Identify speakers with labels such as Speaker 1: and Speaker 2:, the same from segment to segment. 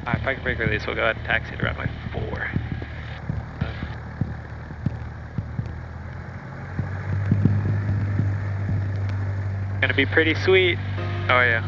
Speaker 1: If I can break release, we'll go ahead and taxi to runway 4. Gonna be pretty sweet.
Speaker 2: Oh yeah.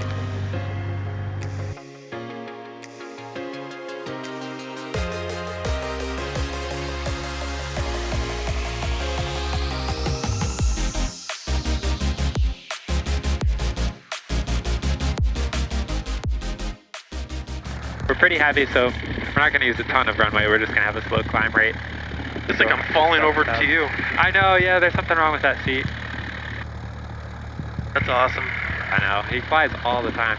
Speaker 1: We're pretty heavy, so we're not going to use a ton of runway. We're just going to have a slow climb rate.
Speaker 2: It's like I'm falling over to you.
Speaker 1: I know, yeah, there's something wrong with that seat.
Speaker 2: That's awesome.
Speaker 1: I know, he flies all the time.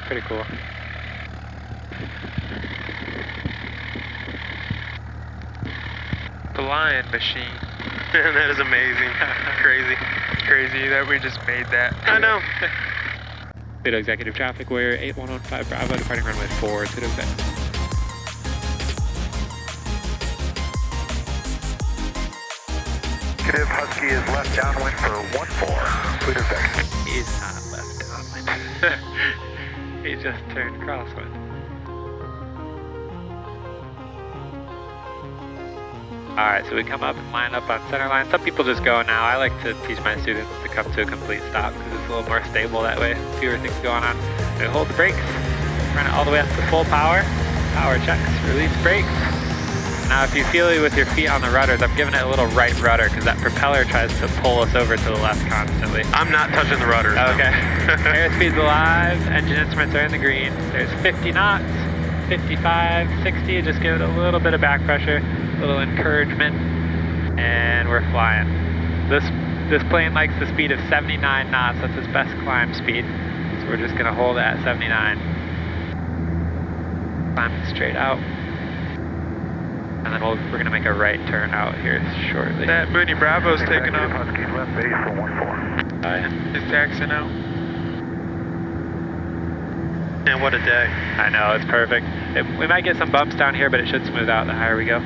Speaker 1: Pretty cool.
Speaker 3: Flying machine.
Speaker 2: That is amazing. Crazy.
Speaker 3: It's crazy that we just made that.
Speaker 2: I know.
Speaker 1: Toledo Executive Traffic, we're 8115 Bravo, departing runway 4, Toledo Exec.
Speaker 4: Executive Husky is left downwind for 14, Toledo Exec.
Speaker 1: He's not left downwind. He just turned crosswind. Alright, so we come up and line up on center line. Some people just go now. I like to teach my students to come to a complete stop because it's a little more stable that way. Fewer things going on. We hold the brakes, run it all the way up to full power. Power checks, release brakes. Now if you feel it with your feet on the rudders, I'm giving it a little right rudder because that propeller tries to pull us over to the left constantly.
Speaker 2: I'm not touching the rudders.
Speaker 1: Okay. Airspeed's alive, engine instruments are in the green. There's 50 knots, 55, 60, just give it a little bit of back pressure. Little encouragement, and we're flying. This plane likes the speed of 79 knots. That's its best climb speed. So we're just gonna hold it at 79. Climbing straight out, and then we're gonna make a right turn out here shortly.
Speaker 3: That Mooney Bravo's taking off.
Speaker 4: Husky's left base for 14.
Speaker 1: Oh yeah.
Speaker 3: He's taxing out.
Speaker 2: And what a day.
Speaker 1: I know, it's perfect. We might get some bumps down here, but it should smooth out the higher we go.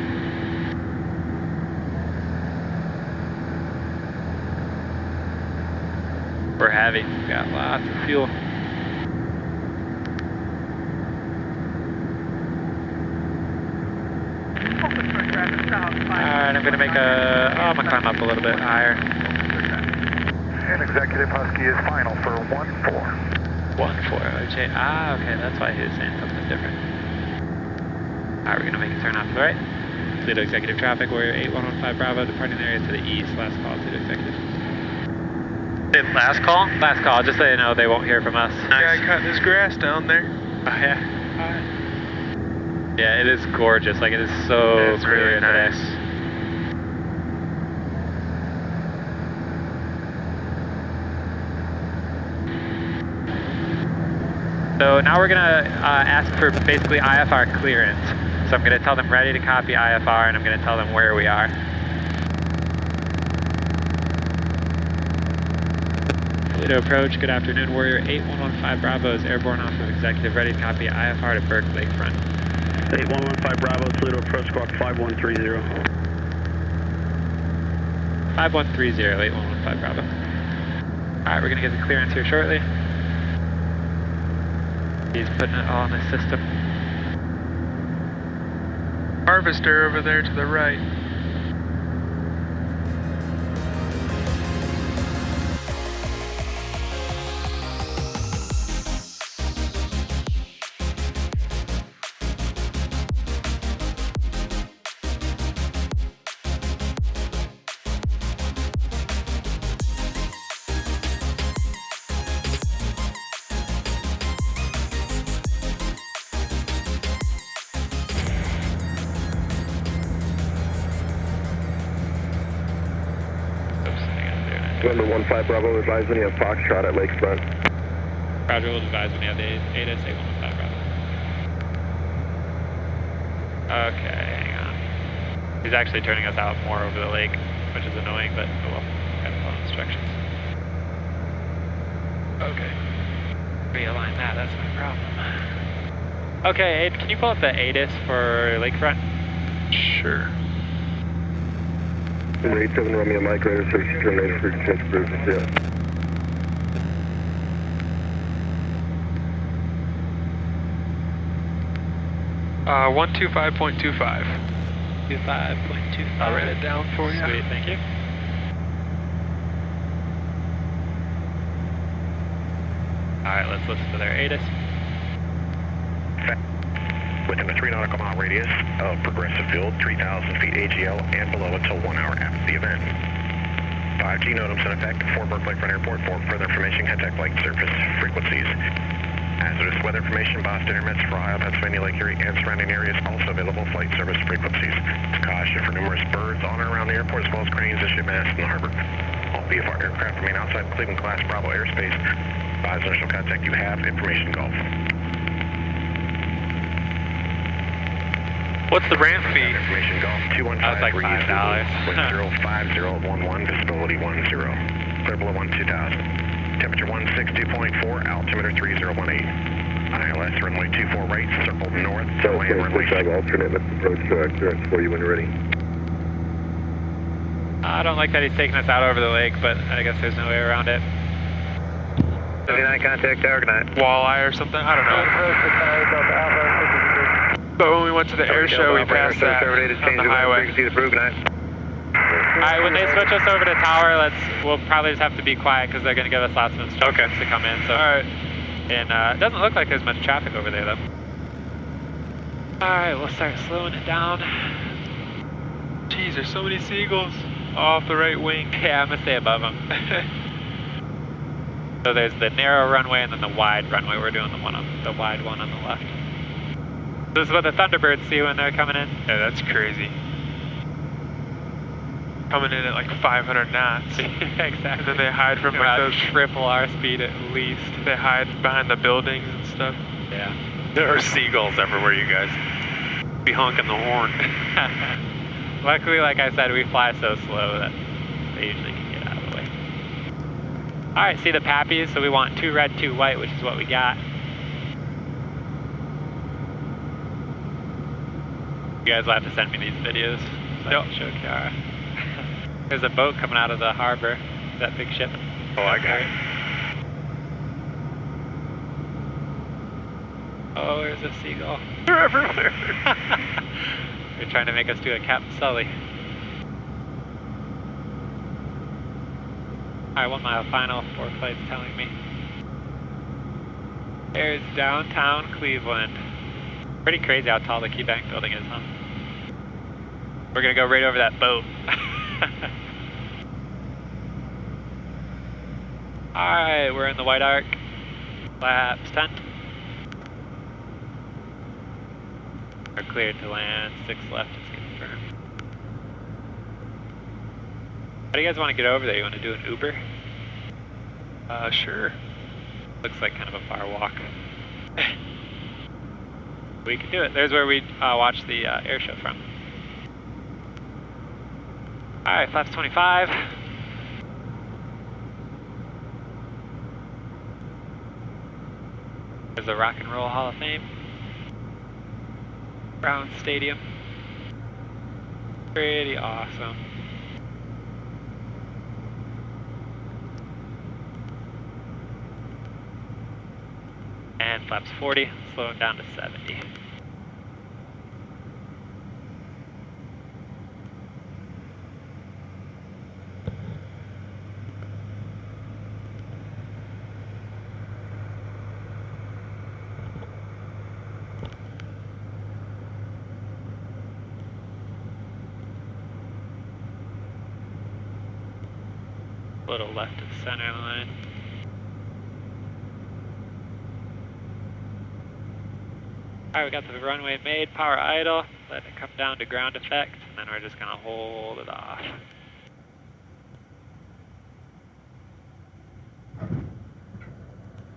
Speaker 1: We're heavy, we got lots of fuel. Alright, I'm gonna make I'm gonna climb up a little bit higher.
Speaker 4: And Executive Husky is final for 14.
Speaker 1: 1-4, OJ. Okay, that's why he was saying something different. Alright, we're gonna make a turn off to the right. Toledo Executive Traffic, Warrior 8115 Bravo, departing the area to the east. Last call, Toledo Executive.
Speaker 2: Last call?
Speaker 1: Last call, just so you know they won't hear from us.
Speaker 3: Guy cutting his grass down there.
Speaker 1: Oh yeah? Alright. Yeah, it is gorgeous. Like, it is so
Speaker 2: It's really
Speaker 1: clear today.
Speaker 2: nice.
Speaker 1: So now we're gonna ask for basically IFR clearance. So I'm gonna tell them ready to copy IFR, and I'm gonna tell them where we are. Toledo approach, good afternoon, Warrior 8115 Bravo is airborne off of Executive, ready to copy IFR to Burke Lakefront.
Speaker 5: 8115 Bravo, Toledo approach squawk 5130.
Speaker 1: 5130, 8115 Bravo. Alright, we're gonna get the clearance here shortly. He's putting it all in the system.
Speaker 3: Harvester over there to the right.
Speaker 5: November 15 Bravo, advise when you have Foxtrot at Lakefront.
Speaker 1: Roger, will advise when you have the ATIS 8115 Bravo. Okay, hang on. He's actually turning us out more over the lake, which is annoying, but oh well, gotta follow instructions. Okay. Realign that, that's my problem. Okay, Aid, can you pull up the ATIS for Lakefront?
Speaker 3: Sure.
Speaker 5: 87 Romeo Mike, radar search terminated for transport, yeah.
Speaker 3: 125.25.
Speaker 1: 25.25.
Speaker 3: I'll write it down for you.
Speaker 1: Sweet, thank you. Alright, let's listen to their ATIS.
Speaker 4: Within a 3 nautical mile radius of progressive field, 3,000 feet AGL and below until 1 hour after the event. 5G NOTAMs in effect for Berkeley Front Airport. For further information, contact flight surface frequencies. Hazardous weather information, Boston intermits for Ohio, Pennsylvania, Lake Erie, and surrounding areas. Also available flight service frequencies. Caution for numerous birds on and around the airport, as well as cranes and ship masts in the harbor. All BFR aircraft remain outside Cleveland class Bravo airspace. Advise initial contact you have. Information Golf.
Speaker 2: What's the ramp fee?
Speaker 4: Information Golf 215.
Speaker 1: That's like $5.
Speaker 4: 05050, visibility 10. Clear below 12,000. Temperature 160.4, altimeter 3018. ILS runway 24 right, circle north to land runway.
Speaker 5: Alternate approach clearance for you when you're ready.
Speaker 1: I don't like that he's taking us out over the lake, but I guess there's no way around it.
Speaker 4: 79 contact tower, good night.
Speaker 3: Walleye or something? I don't know. But when we went to the air show, we passed that on the highway.
Speaker 1: Alright, when they switch us over to tower, we'll probably just have to be quiet because they're going to give us lots of instructions to come in. So.
Speaker 3: Alright.
Speaker 1: And it doesn't look like there's much traffic over there though. Alright, we'll start slowing it down.
Speaker 3: Jeez, there's so many seagulls off the right wing.
Speaker 1: Yeah, I'm going to stay above them. So there's the narrow runway and then the wide runway. We're doing the wide one on the left. This is what the Thunderbirds see when they're coming in.
Speaker 3: Yeah, that's crazy. Coming in at like 500 knots.
Speaker 1: Exactly.
Speaker 3: And then they hide from like
Speaker 1: about
Speaker 3: those...
Speaker 1: triple our speed at least.
Speaker 3: They hide behind the buildings and stuff.
Speaker 1: Yeah.
Speaker 2: There are seagulls everywhere, you guys. Be honking the horn.
Speaker 1: Luckily, like I said, we fly so slow that they usually can get out of the way. Alright, see the pappies? So we want 2 red, 2 white, which is what we got. You guys will have to send me these videos so I can show Kiara. There's a boat coming out of the harbor. That big ship.
Speaker 2: Oh, I got it.
Speaker 1: Oh, there's a seagull.
Speaker 2: They're everywhere.
Speaker 1: They're trying to make us do a Captain Sully. Alright, what my final 4 flight's telling me. There's downtown Cleveland. Pretty crazy how tall the Key Bank building is, huh? We're gonna go right over that boat. Alright, we're in the white arc. Flaps 10. We're cleared to land. 6 left is confirmed. How do you guys want to get over there? You want to do an Uber?
Speaker 3: Sure.
Speaker 1: Looks like kind of a far walk. We can do it. There's where we watch the air show from. Alright, flaps 25. There's the Rock and Roll Hall of Fame. Brown Stadium. Pretty awesome. And flaps 40, slowing down to 70. A little left of center line. Alright, we got the runway made, power idle, let it come down to ground effect, and then we're just gonna hold it off.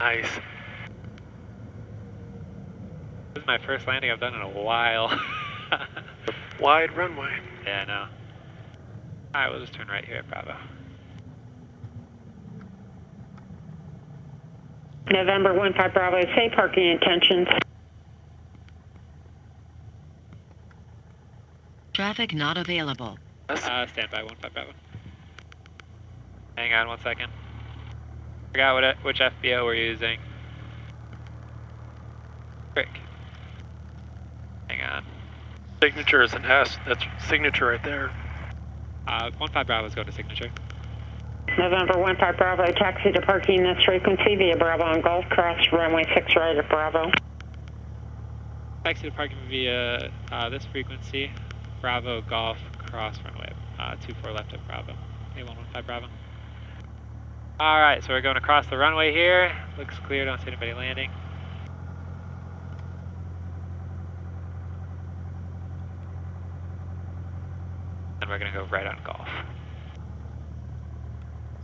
Speaker 2: Nice.
Speaker 1: This is my first landing I've done in a while.
Speaker 2: Wide runway.
Speaker 1: Yeah, I know. Alright, we'll just turn right here at Bravo.
Speaker 6: November 15 Bravo, say parking intentions.
Speaker 7: Traffic not available.
Speaker 1: Stand by 15 Bravo. Hang on 1 second. Forgot which FBO we're using. Frick. Hang
Speaker 2: Signature is an S. That's signature right there.
Speaker 1: 15 Bravo is going to signature.
Speaker 6: November 15 Bravo, taxi to parking this frequency via Bravo on Golf, cross runway 6 right at Bravo.
Speaker 1: Taxi to parking via this frequency, Bravo, Golf, cross runway 24 left at Bravo. A115 Bravo. Alright, so we're going across the runway here. Looks clear, don't see anybody landing. And we're going to go right on Golf.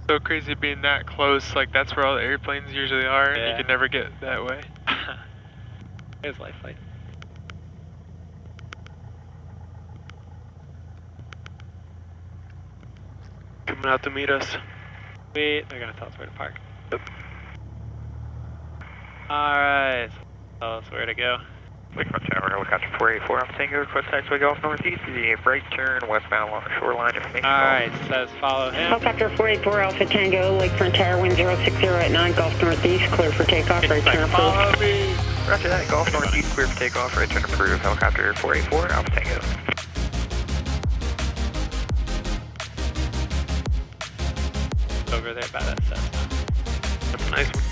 Speaker 3: So crazy being that close, like that's where all the airplanes usually are, and
Speaker 1: Yeah.
Speaker 3: you can never get that way.
Speaker 1: There's life flight.
Speaker 2: Coming out to meet us.
Speaker 1: Sweet, they're going to tell us where to park. Alright, tell us where to go.
Speaker 8: Lakefront Tower, helicopter 484, I'm Tango, request taxiway Golf Northeast, the right turn westbound along the shoreline, information.
Speaker 1: Alright, says follow him.
Speaker 6: Helicopter 484 Alpha Tango, Lakefront Tower, wind 060 at 9, Golf Northeast, clear for takeoff, right turn approved.
Speaker 8: Roger that, Golf Northeast, clear for takeoff, right turn approved, helicopter 484, Alpha Tango.
Speaker 1: Over there by that Cessna.
Speaker 2: That's a nice one.